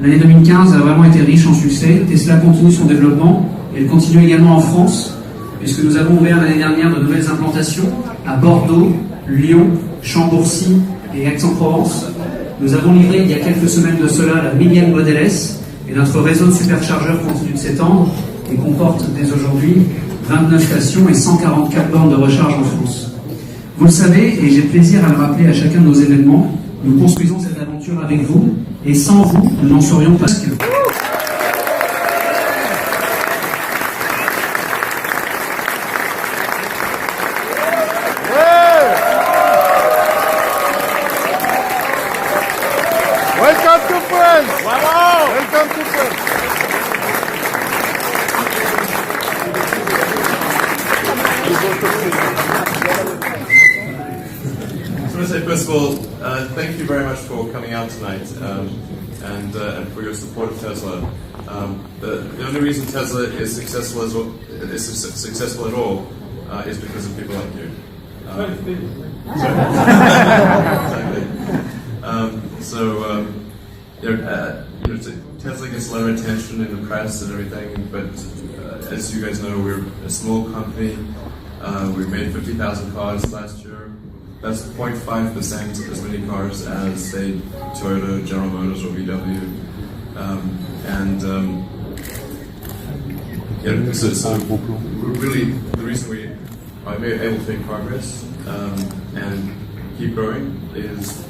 L'année 2015 a vraiment été riche en succès. Tesla continue son développement et elle continue également en France, puisque nous avons ouvert l'année dernière de nouvelles implantations à Bordeaux, Lyon, Chambourcy et Aix-en-Provence. Nous avons livré il y a quelques semaines de cela la millième Model S et notre réseau de superchargeurs continue de s'étendre et comporte dès aujourd'hui 29 stations et 144 bornes de recharge en France. Vous le savez, et j'ai plaisir à le rappeler à chacun de nos événements, nous construisons cette aventure avec vous, et sans vous, nous n'en serions pas. Welcome to France! Wow! Welcome to France! I want to say, first of all, thank you very much for coming out tonight and for your support of Tesla. The only reason Tesla is successful at all is because of people like you. Exactly. Tesla gets a lot of attention in the press and everything, but as you guys know, we're a small company. We made 50,000 cars last year. That's 0.5% as many cars as, say, Toyota, General Motors, or VW. So really, the reason we are able to make progress and keep growing is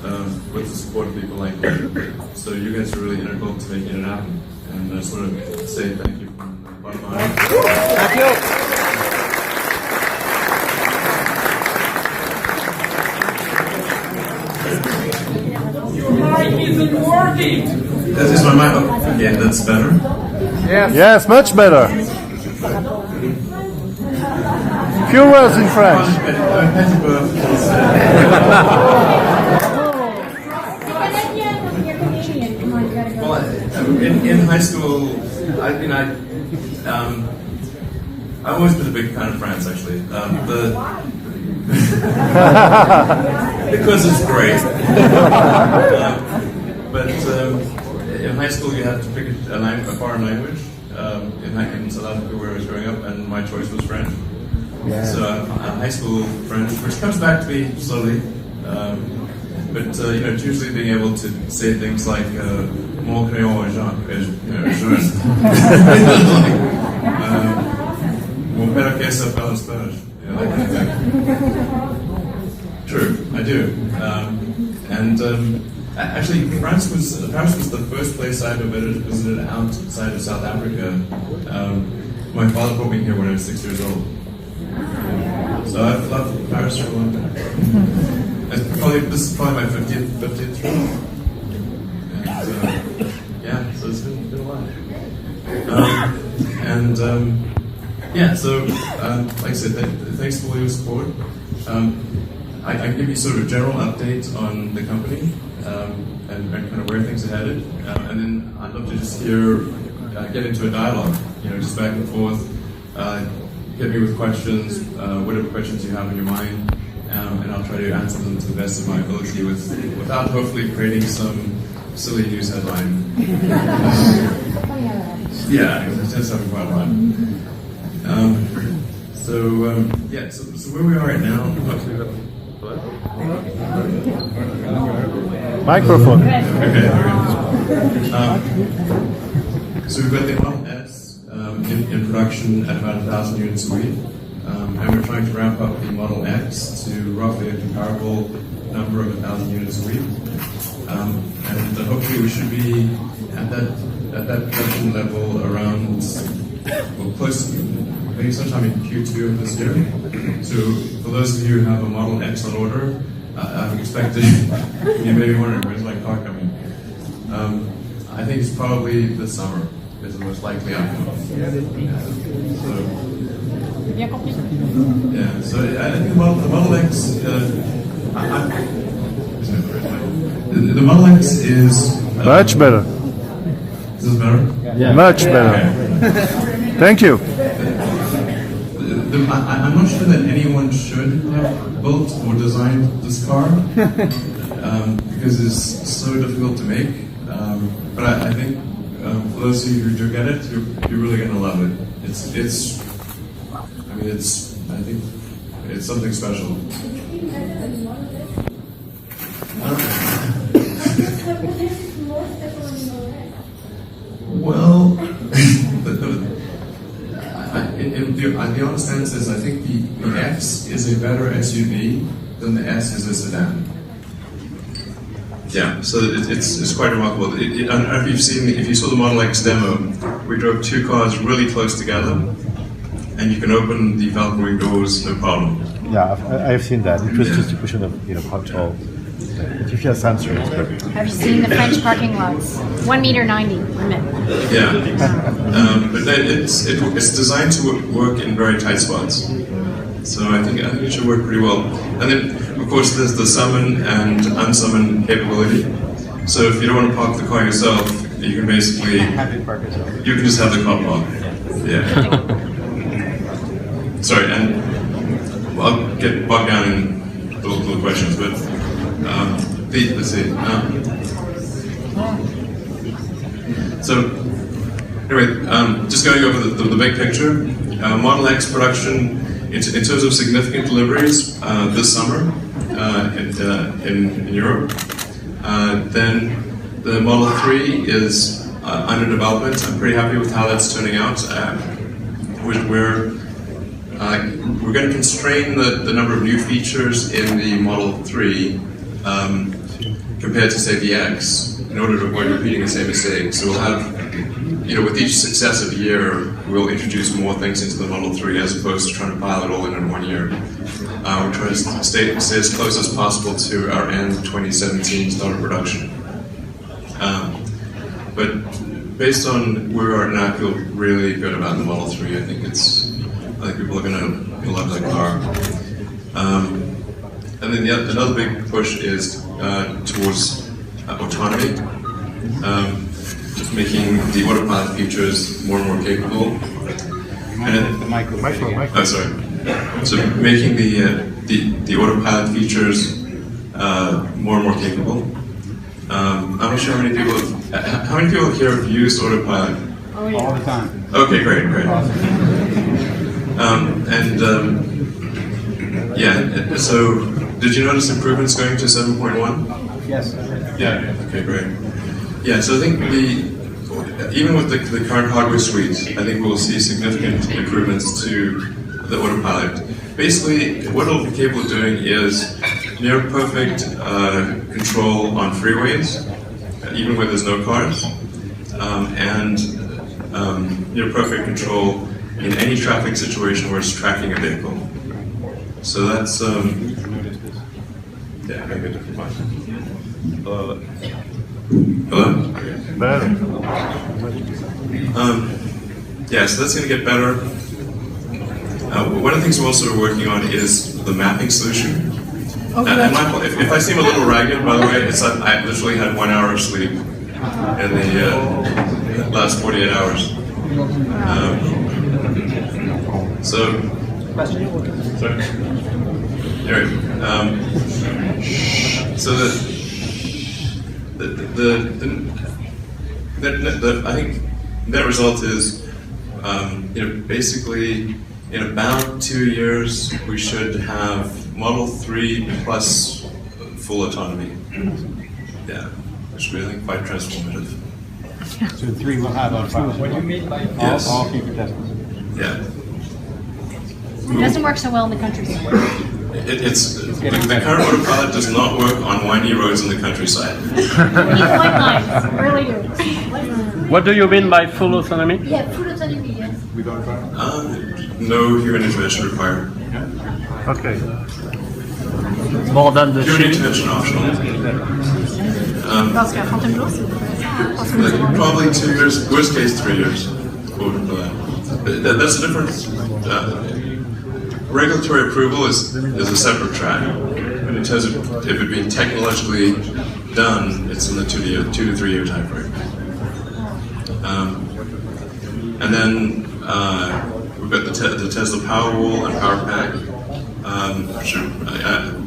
with the support of people like you. So you guys are really integral to making it happen. And I just want to say thank you from the bottom of my heart. Thank you. Isn't working. Is my mic up again? That's better. Yes, much better. Few words in French. Well, in high school, I've always been a big fan of France, actually. Because it's great. But in high school, you had to pick a foreign language. In South Africa, where I was growing up, and my choice was French. Yeah. So high school French, which comes back to me slowly. But it's usually being able to say things like "mon crayon est jaune," "mon père que ça parle Spanish." That kind of thing. True, I do. Actually, Paris was the first place I ever visited outside of South Africa. My father brought me here when I was 6 years old. So I've loved Paris for a long time. This is probably my 50th trip. And, so it's been a while. Like I said, thanks for all your support. I can give you sort of a general update on the company and kind of where things are headed, and then I'd love to just get into a dialogue, just back and forth. Hit me with questions, whatever questions you have in your mind, and I'll try to answer them to the best of my ability without hopefully creating some silly news headline. That's having quite a lot. So where we are right now. Microphone. Okay. So we've got the Model S in production at about 1,000 units a week, and we're trying to ramp up the Model X to roughly a comparable number of 1,000 units a week, and hopefully we should be at that production level around close to maybe sometime in Q2 of this year. So for those of you who have a Model X on order, I'm expecting you may be wondering, where's my car coming? I think it's probably this summer is the most likely outcome. So I think the Model X, the Model X is much better. Is this better? Yeah. Much better. Okay. Thank you. I'm not sure that anyone should have built or designed this car because it's so difficult to make. But I think for those of you who do get it, you're really going to love it. I think it's something special. Well, the honest answer is I think the X is a better SUV than the S is a sedan. Yeah, so it's quite remarkable. I don't know if you saw the Model X demo, we drove two cars really close together, and you can open the Falcon wing doors no problem. Yeah, I've seen that. It was just a question of how tall. But if you have sensors, it's perfect. Have you seen the French parking lots? 1.90 m limit. Yeah, but it's designed to work in very tight spots. So I think it should work pretty well. And then, of course, there's the summon and unsummon capability. So if you don't want to park the car yourself, you can basically you can just have the car park. Yeah. Sorry, and I'll get bogged down in little questions, but let's see. So anyway, just going over the big picture. Model X production. In terms of significant deliveries this summer in Europe, then the Model 3 is under development. I'm pretty happy with how that's turning out. We're going to constrain the number of new features in the Model 3 compared to, say, the X in order to avoid repeating the same mistake. So we'll have, with each successive year, we'll introduce more things into the Model 3 as opposed to trying to pile it all in 1 year. We're trying to stay as close as possible to our end 2017 start of production. But based on where we are now, I feel really good about the Model 3. I think people are going to love that car. And then another big push is towards autonomy. Making the autopilot features more and more capable. Oh, sorry. So making the autopilot features more and more capable. I'm not sure how many people here have used autopilot. Oh, yeah. All the time. Okay, great. Yeah. So did you notice improvements going to 7.1? Yes. Yeah. Okay, great. Yeah, so I think even with the current hardware suite, I think we'll see significant improvements to the autopilot. Basically, what it'll be capable of doing is near perfect control on freeways, even where there's no cars, and near perfect control in any traffic situation where it's tracking a vehicle. So that's yeah, maybe a different one. Hello? Better. Yeah, so that's going to get better. One of the things we're also working on is the mapping solution. And my fault, if I seem a little ragged, by the way, it's that I literally had 1 hour of sleep in the last 48 hours. Sorry. Anyway, so I think net result is, basically in about 2 years we should have Model 3 plus full autonomy. Yeah, which is really quite transformative. So 3 will have autopilot. What do you mean by all future tests? Yeah. It doesn't work so well in the countryside. The current autopilot does not work on windy roads in the countryside. White lines, really do. What do you mean by full autonomy? Yeah, full autonomy, yes. Without autopilot? No human intervention required. Okay. More than the Human ship. intervention optional. Parce qu'à Fontainebleau, c'est Probably 2 years, worst case 3 years. But that's a different. Regulatory approval is a separate track. But in terms of if it being technologically done, it's in the 2 to 3 year time frame. And then we've got the Tesla Powerwall and Powerpack.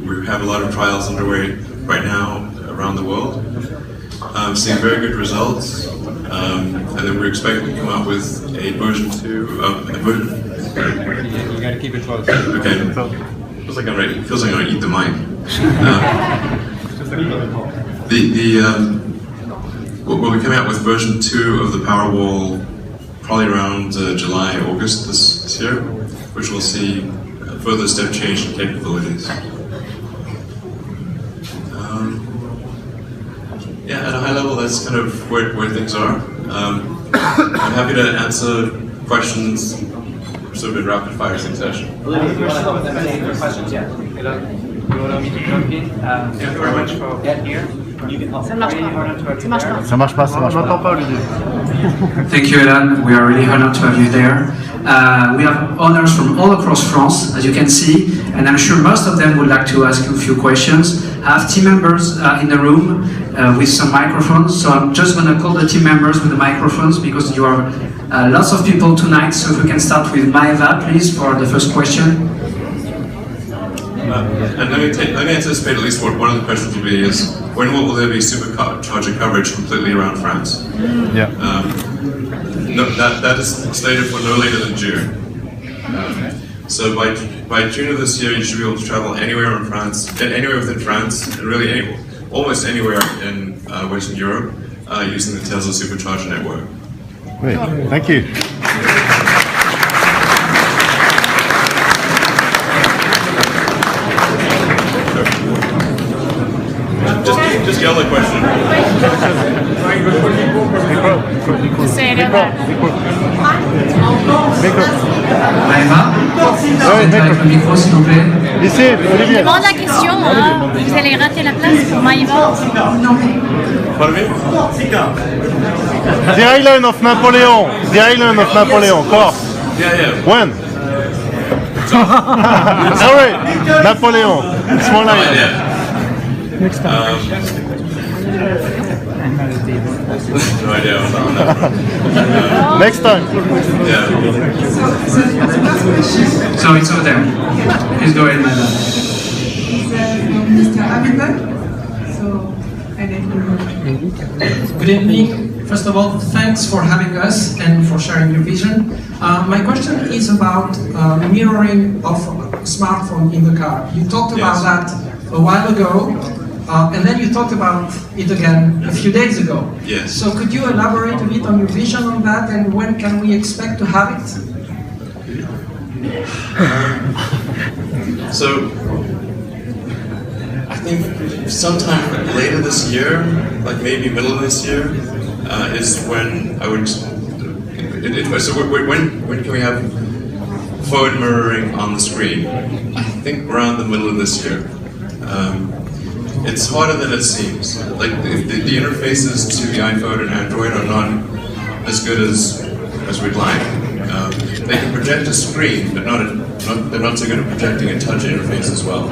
We have a lot of trials underway right now around the world. seeing very good results, and then we're expecting to come out with a version 2 of a version. You gotta keep it close. Okay. Feels like I'm ready. Feels like I'm gonna eat the mic. We'll be coming out with version 2 of the Powerwall probably around July, August this year, which will see a further step change in capabilities. Yeah, at a high level, that's kind of where things are. I'm happy to answer questions sort of in rapid fire succession. Questions, yeah. You allow me to jump in? Thank you very much for being here. Ça ne marche pas. Ça marche pas. Ça marche pas, ça marche pas. Thank you, Elon. We are really honored to have you there. We have honors from all across France, as you can see, and I'm sure most of them would like to ask you a few questions. I have team members in the room with some microphones, so I'm just going to call the team members with the microphones because you are lots of people tonight, so if we can start with Maeva, please, for the first question. And let me anticipate at least what one of the questions will be is, when will there be supercharger coverage completely around France? Yeah. No, that is slated for no later than June. So by June of this year, you should be able to travel anywhere in France, anywhere within France, and really almost anywhere in Western Europe using the Tesla supercharger network. Great, thank you. Just yell a question. Say it out loud. Maeva, avec le micro, s'il vous plaît. Ici, Olivier. Demande la question, hein. Vous allez rater la place pour Maïva. Pardon me? The Island of Napoleon. The Island of Napoleon. Corse. Yeah. When? Sorry, Napoleon. Small island. Yeah. Next time. No idea on that. Next time. Yeah. So it's over there. Please go ahead, Maeva. Mr. Abibel. So, I let you know. Good evening. First of all, thanks for having us and for sharing your vision. My question is about mirroring of smartphone in the car. You talked about that a while ago, and then you talked about it again a few days ago. Yes. So could you elaborate a bit on your vision on that, and when can we expect to have it? So, I think sometime later this year, like maybe middle of this year, is when I would. So when can we have forward mirroring on the screen? I think around the middle of this year. It's harder than it seems. Like the interfaces to the iPhone and Android are not as good as we'd like. They can project a screen, but they're not so good at projecting a touch interface as well.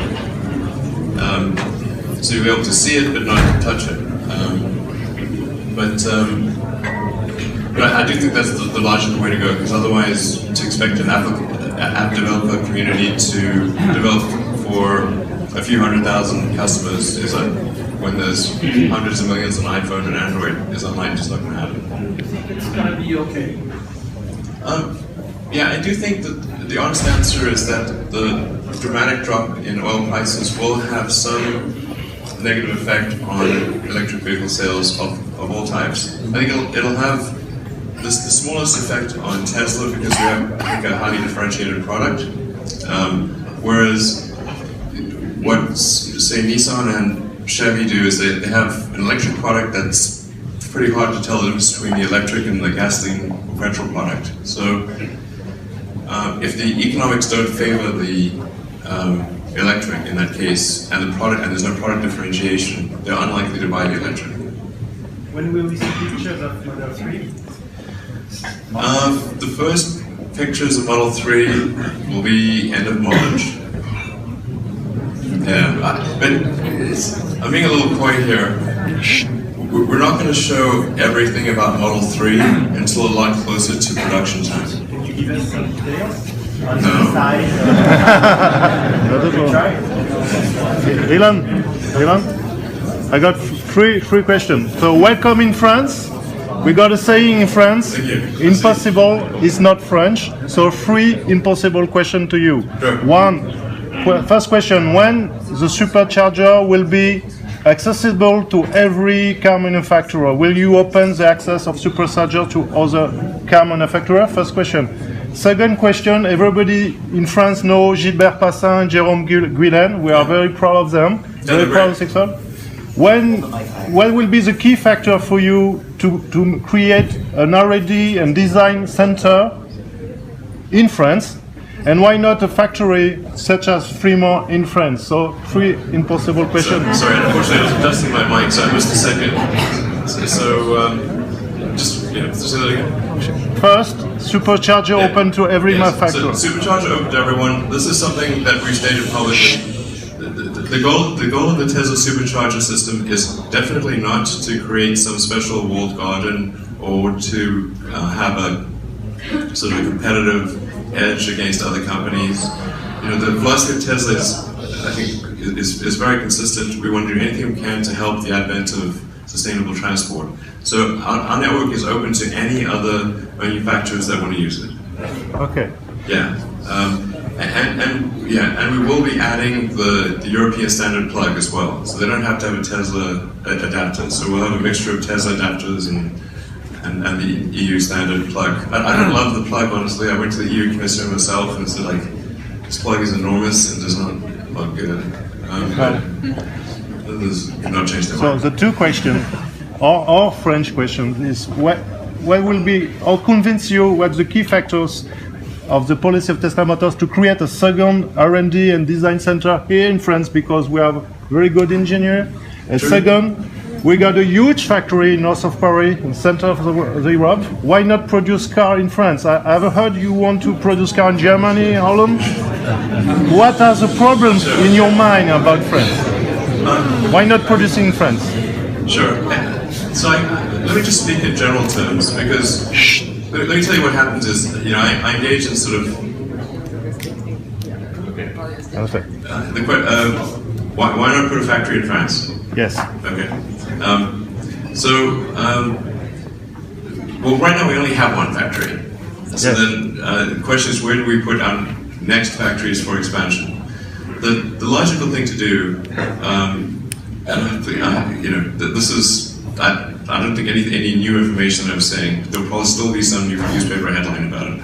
So you'll be able to see it, but not touch it. But I do think that's the logical way to go, because otherwise, to expect an app developer community to develop for a few 100,000 customers is when there's hundreds of millions on iPhone and Android is unlikely, just not going to happen. It's going to be okay. Yeah, I do think that the honest answer is that the dramatic drop in oil prices will have some negative effect on electric vehicle sales of all types. I think it'll have the smallest effect on Tesla because we have, I think, a highly differentiated product. Whereas what, say, Nissan and Chevy do is they have an electric product that's pretty hard to tell the difference between the electric and the gasoline or petrol product. So if the economics don't favor the electric in that case, and there's no product differentiation, they're unlikely to buy the electric. When will we see pictures of Model 3? The first pictures of Model 3 will be end of March. Yeah, but I'm being a little coy here. We're not going to show everything about Model 3 until a lot closer to production time. Can you give us some details? No. Elon, I got three questions. So welcome in France. We got a saying in France, impossible is not French. So 3 impossible questions to you. Sure. First question, when the supercharger will be accessible to every car manufacturer? Will you open the access of supercharger to other car manufacturers? First question. Second question, everybody in France knows Gilbert Passin and Jérôme Guillen. We are very proud of them. Very proud of Sexton. What will be the key factor for you to create an R&D and design center in France? And why not a factory such as Fremont in France? So 3 impossible questions. Sorry, unfortunately I was adjusting my mic, so I missed the second. Just say that again. First, supercharger open to every manufacturer. So supercharger open to everyone. This is something that we've stated publicly. The goal of the Tesla supercharger system is definitely not to create some special walled garden or to have a sort of a competitive edge against other companies. The philosophy of Tesla I think, is very consistent. We want to do anything we can to help the advent of sustainable transport. So our network is open to any other manufacturers that want to use it. Okay. Yeah. And we will be adding the European standard plug as well. So they don't have to have a Tesla adapter. So we'll have a mixture of Tesla adapters and the EU standard plug. I don't love the plug, honestly. I went to the EU commissioner myself and said, this plug is enormous and does not look good. Not change that. So the 2 questions, or French question, is what will be, or convince you what the key factors of the policy of Tesla Motors to create a second R&D and design center here in France, because we have very good engineer. And second, we got a huge factory north of Paris, in the center of the Europe. Why not produce car in France? I've heard you want to produce car in Germany, Holland. What are the problems in your mind about France? Why not producing in France? Sure. So let me just speak in general terms, because let me tell you what happens is, I engage in sort of. Why not put a factory in France? Yes. Okay. Well, right now we only have 1 factory. So yes. Then the question is, where do we put our next factories for expansion? The logical thing to do, this is. I don't think any new information that I'm saying. There'll probably still be some newspaper headline about it.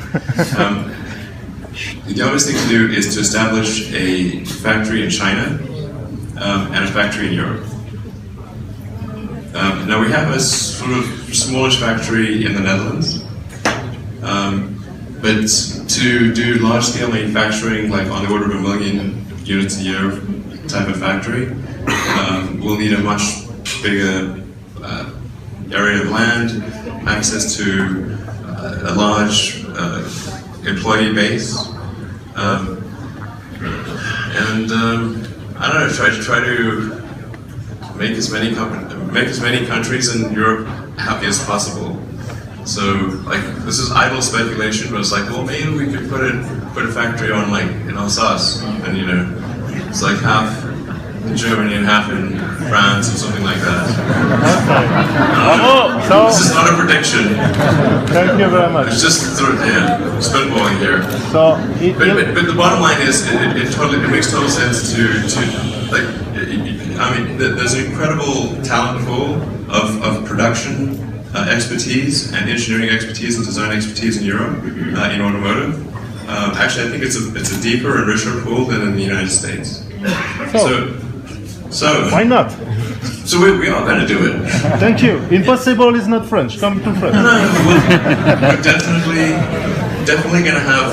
The obvious thing to do is to establish a factory in China and a factory in Europe. Now we have a sort of smallish factory in the Netherlands, but to do large-scale manufacturing, like on the order of 1 million units a year type of factory, we'll need a much bigger area of land, access to a large employee base, and I don't know, try to make as many countries in Europe happy as possible. So this is idle speculation, but it's well, maybe we could put a factory on in Alsace, and it's half in Germany and half in France or something like that. This is not a prediction. Thank you very much. It's just sort of spitballing here. So, but the bottom line is, it makes total sense to there's an incredible talent pool of production expertise and engineering expertise and design expertise in Europe in automotive. Actually, I think it's a deeper and richer pool than in the United States. So why not? So we are going to do it. Thank you. Impossible is not French. Come to France. No, we're definitely going to have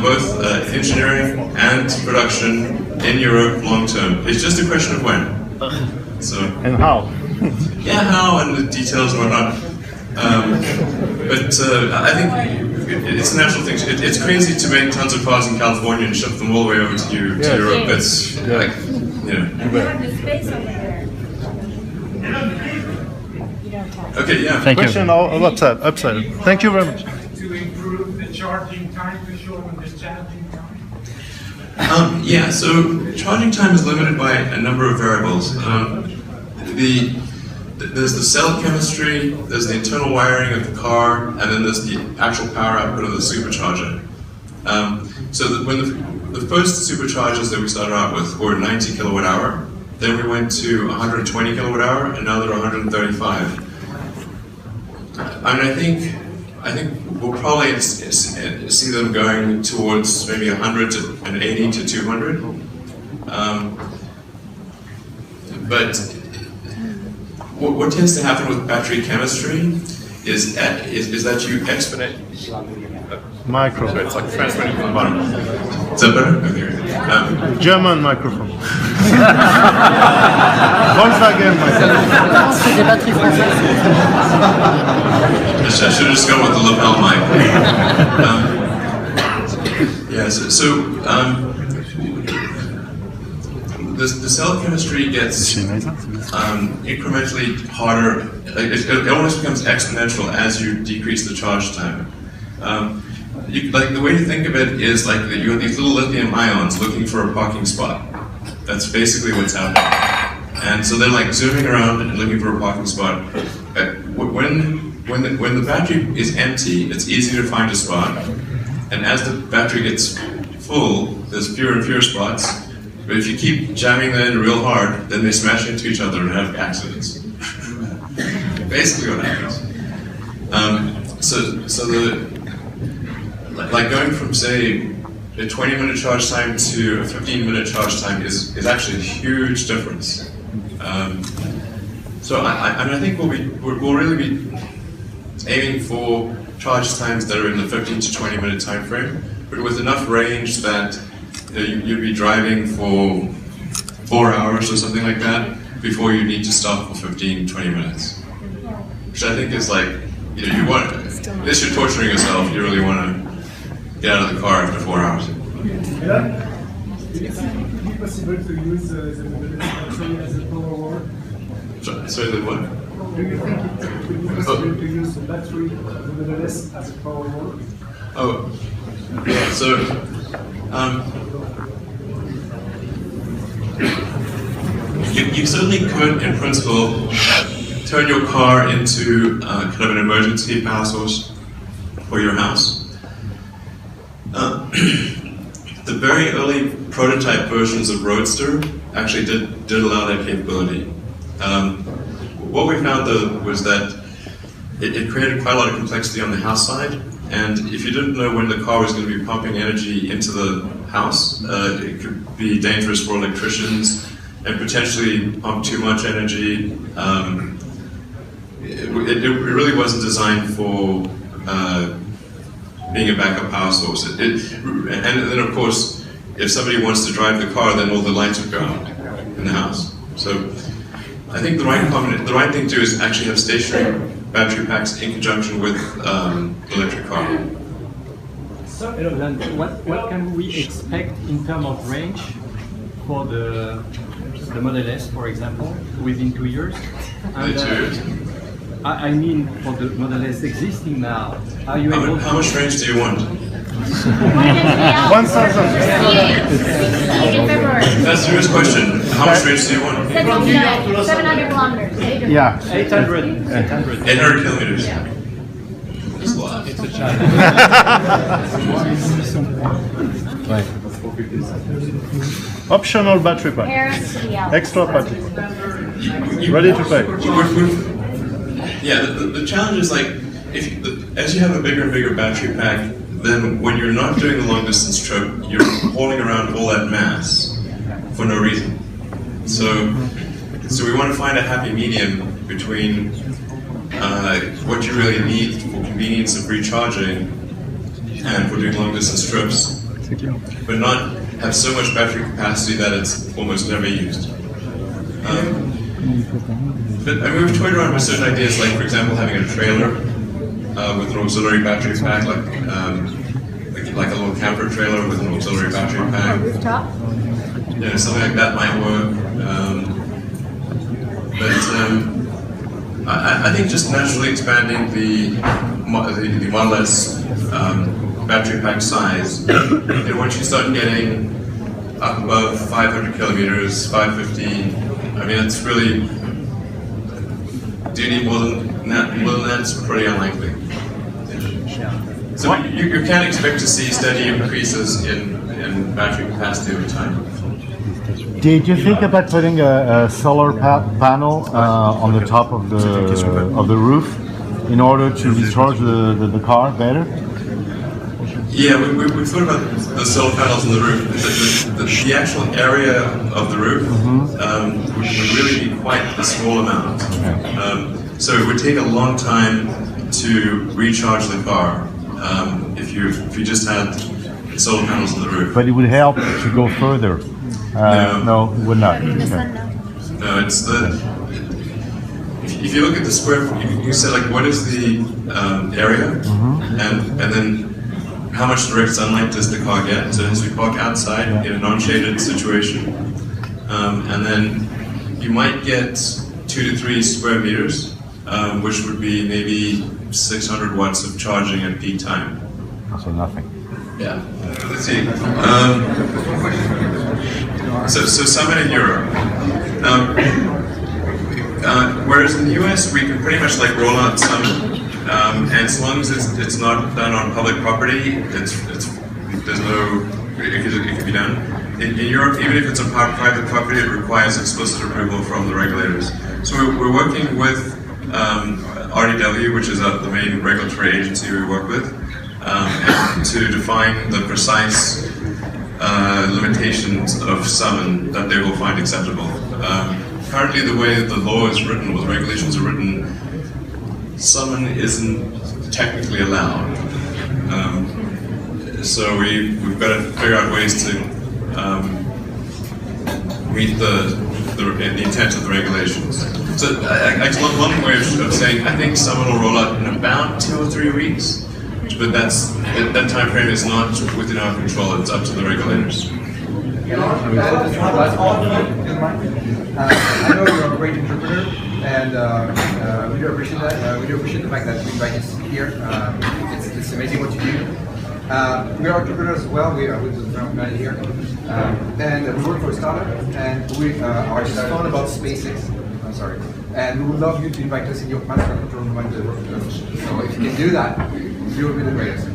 both engineering and production in Europe long term. It's just a question of when. So and how? Yeah, how and the details and whatnot. But I think it's a natural thing. It's crazy to make tons of cars in California and ship them all the way over to Europe. It's You have the space over there. Okay, yeah. Thank Question you. Upside. Thank you very much. To improve the charging time, to show them the charging time? So charging time is limited by a number of variables. there's the cell chemistry, there's the internal wiring of the car, and then there's the actual power output of the supercharger. So when the first superchargers that we started out with were 90 kilowatt hour, then we went to 120 kilowatt hour, and now they're 135. I mean, I think we'll probably see them going towards maybe 180 to 200. But what tends to happen with battery chemistry is that you exponent. Micro. So it's like transmitting from the bottom. Is that better? Okay. German microphone. Volkswagen microphone. I should have just gone with the lapel mic. The cell chemistry gets incrementally harder. It almost becomes exponential as you decrease the charge time. The way to think of it is like that you have these little lithium ions looking for a parking spot. That's basically what's happening. And so they're like zooming around and looking for a parking spot. When the battery is empty, it's easy to find a spot. And as the battery gets full, there's fewer and fewer spots. But if you keep jamming them in real hard, then they smash into each other and have accidents. Basically what happens. Like going from, say, a 20-minute charge time to a 15-minute charge time is actually a huge difference. So I think we'll really be aiming for charge times that are in the 15 to 20-minute time frame, but with enough range that you'd be driving for 4 hours or something like that before you need to stop for 15, 20 minutes. Which I think is like, you want, unless you're torturing yourself, you really want to get out of the car after 4 hours. Would it be possible to use the battery as a power wall? Sorry, the what? Do you think it would be possible to use the battery of the Model S as a power wall? Oh, yeah, so you certainly could, in principle, turn your car into kind of an emergency power source for your house. The very early prototype versions of Roadster actually did allow that capability. What we found though was that it created quite a lot of complexity on the house side, and if you didn't know when the car was going to be pumping energy into the house, it could be dangerous for electricians and potentially pump too much energy. It really wasn't designed for being a backup power source. And then of course, if somebody wants to drive the car, then all the lights would go out in the house. So I think the right thing to do is actually have stationary battery packs in conjunction with the electric car. So, what can we expect in terms of range for the Model S, for example, within 2 years? And, 2 years? I mean, for the Model S existing now, are you able How much range do you want? 1,000. That's a serious question. How much range do you want? 700 kilometers. Yeah. 800 kilometers. Yeah. That's a lot. It's a child. Optional battery pack. Paris to the Alps. Extra battery. Ready to play. Yeah, the challenge is like, as you have a bigger and bigger battery pack, then when you're not doing the long distance trip, you're hauling around all that mass for no reason. So we want to find a happy medium between what you really need for convenience of recharging and for doing long distance trips, but not have so much battery capacity that it's almost never used. But I mean, we've toyed around with certain ideas, like for example, having a trailer with an auxiliary battery pack, like a little camper trailer with an auxiliary battery pack. Rooftop? Something like that might work. I think just naturally expanding the Model S battery pack size, once you start getting up above 500 kilometers, 550, I mean, it's really do you need more than that? It's pretty unlikely. So you can expect to see steady increases in battery capacity over time. Did you think about putting a solar panel on the top of the roof in order to recharge the car better? Yeah, we thought about the solar panels on the roof. The actual area of the roof would really be quite a small amount. So it would take a long time to recharge the car if you just had solar panels on the roof. But it would help to go further. No, it would not. No, it's if you look at the square, you say like what is the area, and then how much direct sunlight does the car get? So as we park outside in a non-shaded situation, and then you might get 2 to 3 square meters, which would be maybe 600 watts of charging at peak time. So nothing. Yeah. Let's see. So Summit in Europe. Whereas in the US, we can pretty much like roll out Summit, and as long as it's not done on public property, it can be done. In Europe, even if it's on private property, it requires explicit approval from the regulators. So we're working with RDW, which is the main regulatory agency we work with, to define the precise limitations of summon that they will find acceptable. Currently, the way the law is written, or the regulations are written, summon isn't technically allowed. So we've got to figure out ways to meet the intent of the regulations. So one way of saying, I think summon will roll out in about 2 or 3 weeks. But that time frame is not within our control. It's up to the regulators. I know you're a great interpreter, and we do appreciate that. We do appreciate the fact that you invite us here. It's amazing what you do. We are interpreters as well. We are with the guy here, and we work for a startup, and we are just fun about SpaceX. I'm sorry, and we would love you to invite us in your master control room. So if you can do that, you will be the greatest.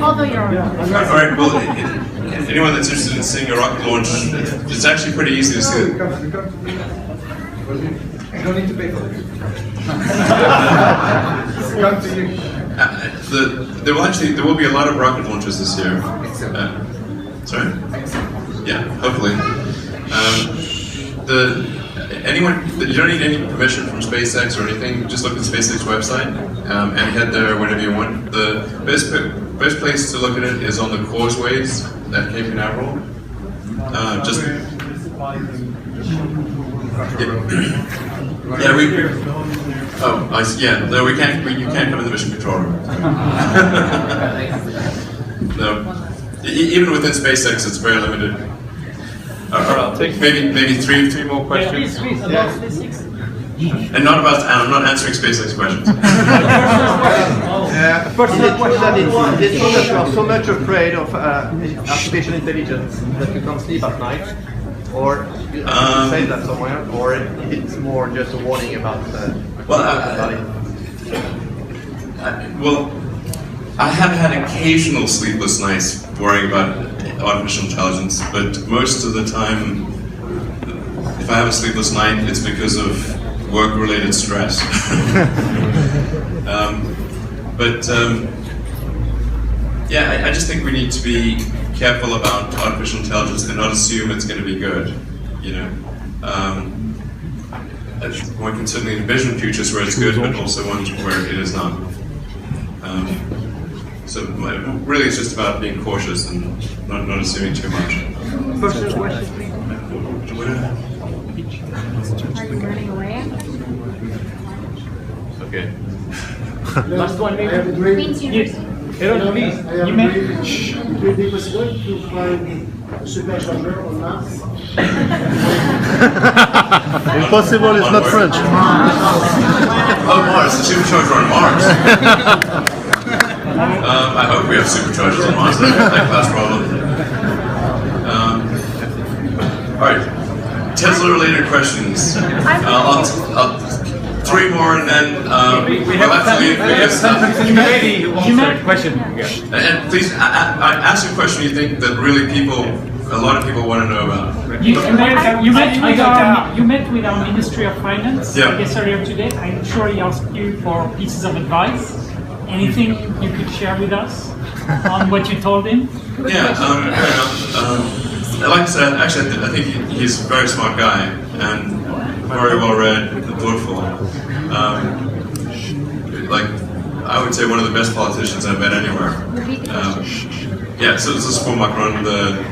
Although you're All right. Well, anyone that's interested in seeing a rocket launch, it's actually pretty easy to see. You don't need to pay for it. Come to you. There will be a lot of rocket launches this year. Sorry? Yeah, hopefully. You don't need any permission from SpaceX or anything. Just look at the SpaceX website and head there whenever you want. The best place to look at it is on the causeways at Cape Canaveral. No, we can't. You can't come in the mission control room. No, even within SpaceX, it's very limited. I'll take maybe three more questions. Please, about SpaceX. And I'm not answering SpaceX questions. Personal question is it that you are so much afraid of artificial intelligence that you can't sleep at night? Or you say that somewhere? Or it's more just a warning about I have had occasional sleepless nights worrying about artificial intelligence, but most of the time, if I have a sleepless night, it's because of work-related stress. I just think we need to be careful about artificial intelligence and not assume it's going to be good. One can certainly envision futures where it's good, but also ones where it is not. So really, it's just about being cautious and not assuming too much. Personal question, please. Are you running away? Okay. Last one, maybe. Queen's University. Elon, please. You may. It will be possible to find a supercharger on Mars. Impossible is not French. Oh, Mars, the supercharger on Mars. I hope we have superchargers on Mars. That class problem. All right, Tesla-related questions. 3 more, and then we'll have to leave. Maybe you want a question. And please ask your question you think that really a lot of people want to know about. You met with our Ministry of Finance, I guess earlier today. I'm sure he asked you for pieces of advice. Anything you could share with us on what you told him? Yeah, fair enough. Like I said, actually, I think he's a very smart guy and very well read and thoughtful. Like, I would say one of the best politicians I've met anywhere. Yeah, so this is for Macron, the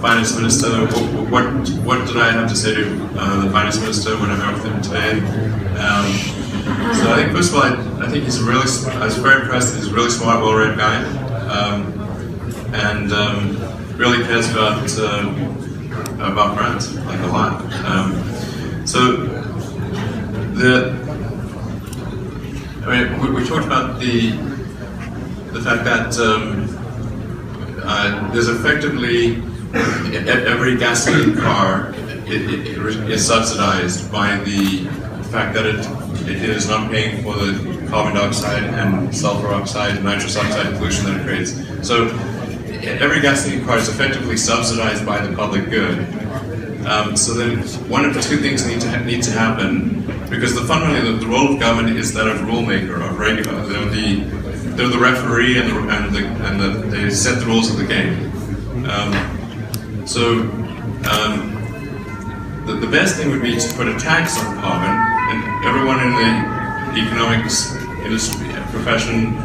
finance minister. What did I have to say to the finance minister when I met with him today? So I think, first of all, I think I was very impressed. He's a really smart, well-read guy, and really cares about France, like a lot. We talked about the fact that there's effectively every gasoline car is subsidized by the fact that it is not paying for the carbon dioxide and sulfur oxide and nitrous oxide pollution that it creates. So every gasoline car is effectively subsidized by the public good. So then one of the two things need to happen, because fundamentally the role of government is that of rulemaker, of regulator. They're the referee and they set the rules of the game. The best thing would be to put a tax on carbon, and everyone in the economics industry profession,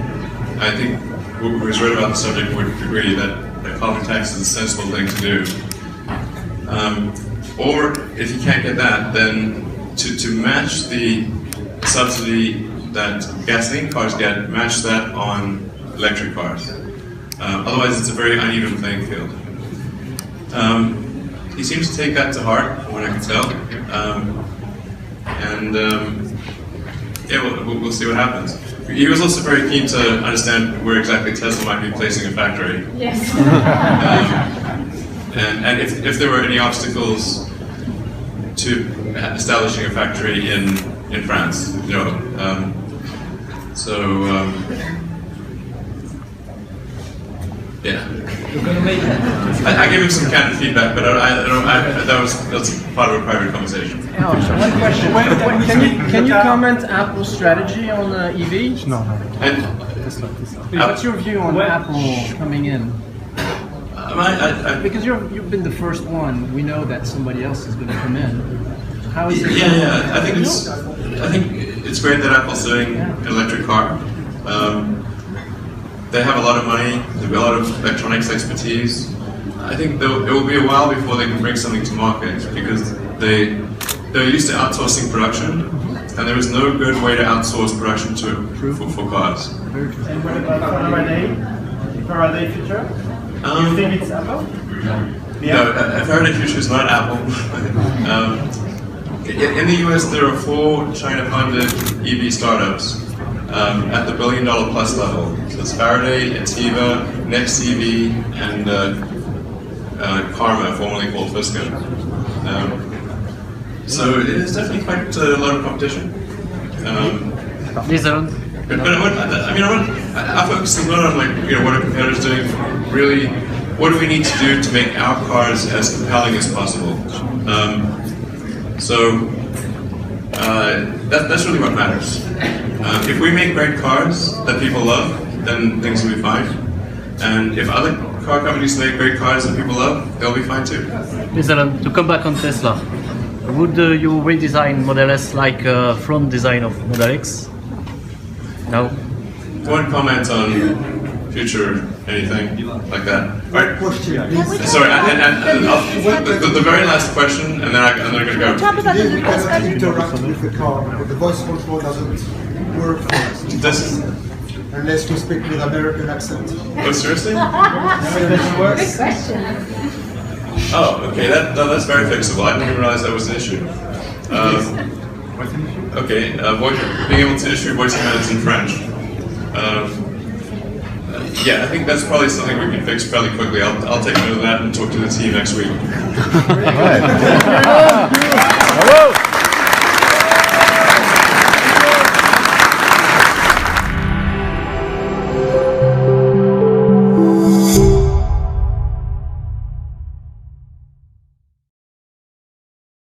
I think, who's read about the subject would agree that a carbon tax is a sensible thing to do. Or if you can't get that, then to match the subsidy that gasoline cars get, match that on electric cars. Otherwise, it's a very uneven playing field. He seems to take that to heart, from what I can tell. Yeah, we'll see what happens. He was also very keen to understand where exactly Tesla might be placing a factory. Yes. And if there were any obstacles to establishing a factory in France, yeah. I gave him some candid feedback, but that's part of a private conversation. One question. Can you comment Apple's strategy on EV? No. What's your view on Apple coming in? Because you've been the first one. We know that somebody else is going to come in. How is it? Yeah. I think it's great that Apple's doing an electric car. They have a lot of money. They have a lot of electronics expertise. I think it will be a while before they can bring something to market, because they're used to outsourcing production, and there is no good way to outsource production for cars. And what about Faraday Future? Do you think it's Apple? No, Faraday Future is not Apple. In the US, there are 4 China-funded EV startups at the $1 billion plus level. So it's Faraday, Ativa, NextEV, and Karma, formerly called Fisker. So it is definitely quite a lot of competition. But our focus is not on what are competitors doing. Really, what do we need to do to make our cars as compelling as possible? That's really what matters. If we make great cars that people love, then things will be fine. And if other car companies make great cars that people love, they'll be fine too. Mr. To come back on Tesla, would you redesign Model S like front design of Model X? No? One comment on future anything like that. Right. Sorry, the very last question, and then I'm going to go. Talk about the interact with the car, but the voice control doesn't work for us. Unless we speak with American accent. Oh, seriously? Good question. Oh, okay. That's very fixable. I didn't even realize that was an issue. Okay, being able to issue voice commands in French. Yeah, I think that's probably something we can fix fairly quickly. I'll take note of that and talk to the team next week.